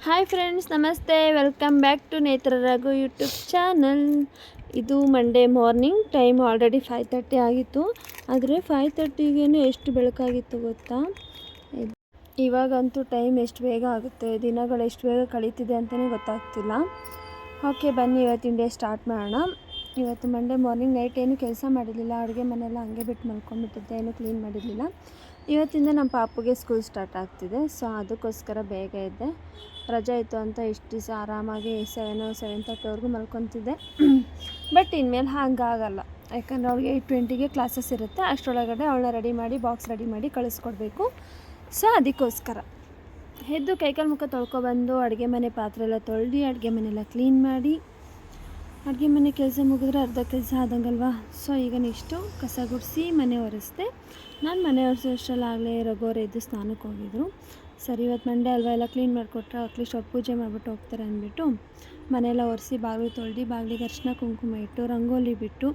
Hi friends, ನಮಸ್ತೆ. Welcome back to ನೇತ್ರ Raghu YouTube channel. ಇದು ಮಂಡೇ ಮಾರ್ನಿಂಗ್. ಟೈಮ್ ಆಲ್ರೆಡಿ 5:30 ಆಗಿತ್ತು. ಆದರೆ 5:30ಗೇ ಎಷ್ಟು ಬೆಳಕಾಗಿತ್ತು ಗೊತ್ತಾ? ಇವಾಗಂತೂ ಟೈಮ್ ಎಷ್ಟು ಬೇಗ ಆಗುತ್ತೆ, ದಿನಗಳು ಎಷ್ಟು ಬೇಗ ಕಳೀತಿದೆ ಅಂತಲೇ ಗೊತ್ತಾಗ್ತಿಲ್ಲ. ಓಕೆ, ಬನ್ನಿ ಇವತ್ತಿನ ಡೇ ಸ್ಟಾರ್ಟ್ ಮಾಡೋಣ. ಇವತ್ತು ಮಂಡೇ ಮಾರ್ನಿಂಗ್. ನೈಟ್ ಏನು ಕೆಲಸ ಮಾಡಿರಲಿಲ್ಲ, ಅಡುಗೆ ಮನೆಯೆಲ್ಲ ಹಂಗೆ ಬಿಟ್ಟು ಮಲ್ಕೊಂಡ್ಬಿಟ್ಟಿದ್ದೆ, ಏನೂ ಕ್ಲೀನ್ ಮಾಡಿರಲಿಲ್ಲ. ಇವತ್ತಿಂದ ನಮ್ಮ ಪಾಪುಗೆ ಸ್ಕೂಲ್ ಸ್ಟಾರ್ಟ್ ಆಗ್ತಿದೆ, ಸೊ ಅದಕ್ಕೋಸ್ಕರ ಬೇಗ ಇದ್ದೆ. ರಜೆ ಇತ್ತು ಅಂತ ಇಷ್ಟು ದಿವಸ ಆರಾಮಾಗಿ 7:30ವರೆಗೂ ಮಲ್ಕೊತಿದ್ದೆ. ಬಟ್ ಇನ್ಮೇಲೆ ಹಾಗಾಗಲ್ಲ, ಯಾಕಂದರೆ ಅವಳಿಗೆ 8:20ಗೆ ಕ್ಲಾಸಸ್ ಇರುತ್ತೆ. ಅಷ್ಟರೊಳಗಡೆ ಅವಳನ್ನ ರೆಡಿ ಮಾಡಿ ಬಾಕ್ಸ್ ರೆಡಿ ಮಾಡಿ ಕಳಿಸ್ಕೊಡ್ಬೇಕು. ಸೊ ಅದಕ್ಕೋಸ್ಕರ ಎದ್ದು ಕೈಕಾಲು ಮುಖ ತೊಳ್ಕೊಬಂದು ಅಡುಗೆ ಮನೆ ಪಾತ್ರೆ ಎಲ್ಲ ತೊಳೆದು ಅಡುಗೆ ಮನೆಯೆಲ್ಲ ಕ್ಲೀನ್ ಮಾಡಿ, ಅಡುಗೆ ಮನೆ ಕೆಲಸ ಮುಗಿದ್ರೆ ಅರ್ಧ ಕೆಲಸ ಆದಂಗಲ್ವಾ. ಸೊ ಈಗ ನೆಕ್ಸ್ಟು ಕಸ ಗುಡಿಸಿ ಮನೆ ಒರೆಸ್ದೆ. ನಾನು ಮನೆ ಒರೆಸೋಷ್ಟರಲ್ಲಾಗಲೇ ರಘುವವರು ಎದ್ದು ಸ್ನಾನಕ್ಕೆ ಹೋಗಿದ್ರು. ಸರಿ, ಇವತ್ತು ಮಂಡೇ ಅಲ್ವಾ, ಎಲ್ಲ ಕ್ಲೀನ್ ಮಾಡಿಕೊಟ್ರೆ ಅಟ್ಲೀಸ್ಟ್ ಅವ್ರು ಪೂಜೆ ಮಾಡಿಬಿಟ್ಟು ಹೋಗ್ತಾರೆ ಅಂದ್ಬಿಟ್ಟು ಮನೆಯೆಲ್ಲ ಒರೆಸಿ ಬಾಗಿಲು ತೊಳೆದು ಬಾಗಿಲಿಗೆ ಅರಿಶಿನ ಕುಂಕುಮ ಇಟ್ಟು ರಂಗೋಲಿ ಬಿಟ್ಟು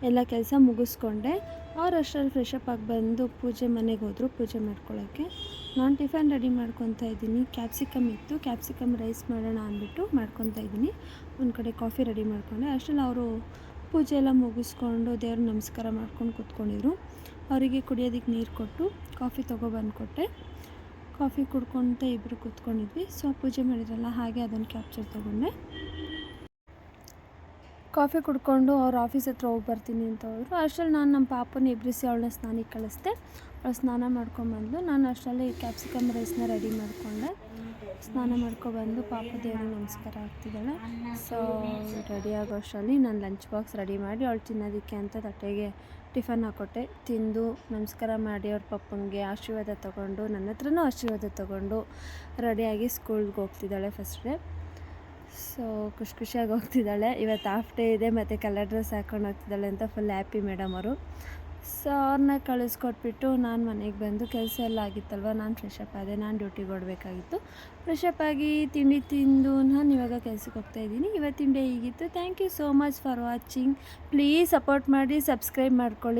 ಎಲ್ಲ ಕೆಲಸ ಮುಗಿಸ್ಕೊಂಡೆ. ಅವ್ರು ಅಷ್ಟರಲ್ಲಿ ಫ್ರೆಶಪ್ ಆಗಿ ಬಂದು ಪೂಜೆ ಮನೆಗೆ ಹೋದರು ಪೂಜೆ ಮಾಡ್ಕೊಳ್ಳೋಕ್ಕೆ. ನಾನು ಟಿಫನ್ ರೆಡಿ ಮಾಡ್ಕೊತಾ ಇದ್ದೀನಿ. ಕ್ಯಾಪ್ಸಿಕಮ್ ಇತ್ತು, ಕ್ಯಾಪ್ಸಿಕಮ್ ರೈಸ್ ಮಾಡೋಣ ಅಂದ್ಬಿಟ್ಟು ಮಾಡ್ಕೊತಾ ಇದ್ದೀನಿ. ಒಂದು ಕಡೆ ಕಾಫಿ ರೆಡಿ ಮಾಡಿಕೊಂಡೆ. ಅಷ್ಟರಲ್ಲಿ ಅವರು ಪೂಜೆ ಎಲ್ಲ ಮುಗಿಸ್ಕೊಂಡು ದೇವ್ರ ನಮಸ್ಕಾರ ಮಾಡ್ಕೊಂಡು ಕೂತ್ಕೊಂಡಿದ್ರು. ಅವರಿಗೆ ಕುಡಿಯೋದಕ್ಕೆ ನೀರು ಕೊಟ್ಟು ಕಾಫಿ ತೊಗೊಬಂದುಕೊಟ್ಟೆ. ಕಾಫಿ ಕುಡ್ಕೊತ ಇಬ್ಬರು ಕೂತ್ಕೊಂಡಿದ್ವಿ. ಸೊ ಪೂಜೆ ಮಾಡಿದ್ರಲ್ಲ, ಹಾಗೆ ಅದನ್ನು ಕ್ಯಾಪ್ಚರ್ ತೊಗೊಂಡೆ. ಕಾಫಿ ಕುಡ್ಕೊಂಡು ಅವ್ರ ಆಫೀಸ್ ಹತ್ರ ಹೋಗಿ ಬರ್ತೀನಿ ಅಂತ ಹೋದರು. ಅಷ್ಟರಲ್ಲಿ ನಾನು ನಮ್ಮ ಪಾಪನ ಎಬ್ಬಿಸಿ ಅವಳನ್ನ ಸ್ನಾನಕ್ಕೆ ಕಳಿಸ್ದೆ. ಅವಳು ಸ್ನಾನ ಮಾಡ್ಕೊಂಬಂದು ನಾನು ಅಷ್ಟರಲ್ಲಿ ಕ್ಯಾಪ್ಸಿಕಮ್ ರೈಸ್ನ ರೆಡಿ ಮಾಡಿಕೊಂಡೆ. ಸ್ನಾನ ಮಾಡ್ಕೊಬಂದು ಪಾಪ ದೇವರಿಗೆ ನಮಸ್ಕಾರ ಆಗ್ತಿದ್ದಾಳೆ. ಸೊ ರೆಡಿ ಆಗೋ ಅಷ್ಟರಲ್ಲಿ ನಾನು ಲಂಚ್ ಬಾಕ್ಸ್ ರೆಡಿ ಮಾಡಿ ಅವಳು ತಿನ್ನೋದಕ್ಕೆ ಅಂತ ತಟ್ಟೆಗೆ ಟಿಫನ್ ಹಾಕ್ಕೊಟ್ಟೆ. ತಿಂದು ನಮಸ್ಕಾರ ಮಾಡಿ ಅವ್ರ ಪಪ್ಪಂಗೆ ಆಶೀರ್ವಾದ ತೊಗೊಂಡು ನನ್ನ ಹತ್ರನೂ ಆಶೀರ್ವಾದ ತೊಗೊಂಡು ರೆಡಿಯಾಗಿ ಸ್ಕೂಲ್ಗೆ ಹೋಗ್ತಿದ್ದಾಳೆ ಫಸ್ಟ್ ಡೇ. ಸೊ ಖುಷಿಯಾಗಿ ಹೋಗ್ತಿದ್ದಾಳೆ. ಇವತ್ತು ಹಾಫ್ ಡೇ ಇದೆ ಮತ್ತು ಕಲರ್ ಡ್ರೆಸ್ ಹಾಕ್ಕೊಂಡು ಹೋಗ್ತಿದ್ದಾಳೆ ಅಂತ ಫುಲ್ ಹ್ಯಾಪಿ ಮೇಡಮ್ ಅವರು. ಸೊ ಅವ್ರನ್ನ ಕಳಿಸ್ಕೊಟ್ಬಿಟ್ಟು ನಾನು ಮನೆಗೆ ಬಂದು ಕೆಲಸ ಎಲ್ಲ ಆಗಿತ್ತಲ್ವ, ನಾನು ಫ್ರೆಶಪ್ ಆದೆ. ನಾನು ಡ್ಯೂಟಿಗೆ ಓಡಬೇಕಾಗಿತ್ತು. ಫ್ರೆಶಪ್ ಆಗಿ ತಿಂಡಿ ತಿಂದು ನಾನು ಇವಾಗ ಕೆಲಸಕ್ಕೆ ಹೋಗ್ತಾಯಿದ್ದೀನಿ. ಇವತ್ತಿನ ಡೇ ಹೀಗಿತ್ತು. Thank you so much for watching. Please support ಮಾಡಿ, ಸಬ್ಸ್ಕ್ರೈಬ್ ಮಾಡ್ಕೊಳ್ಳಿ.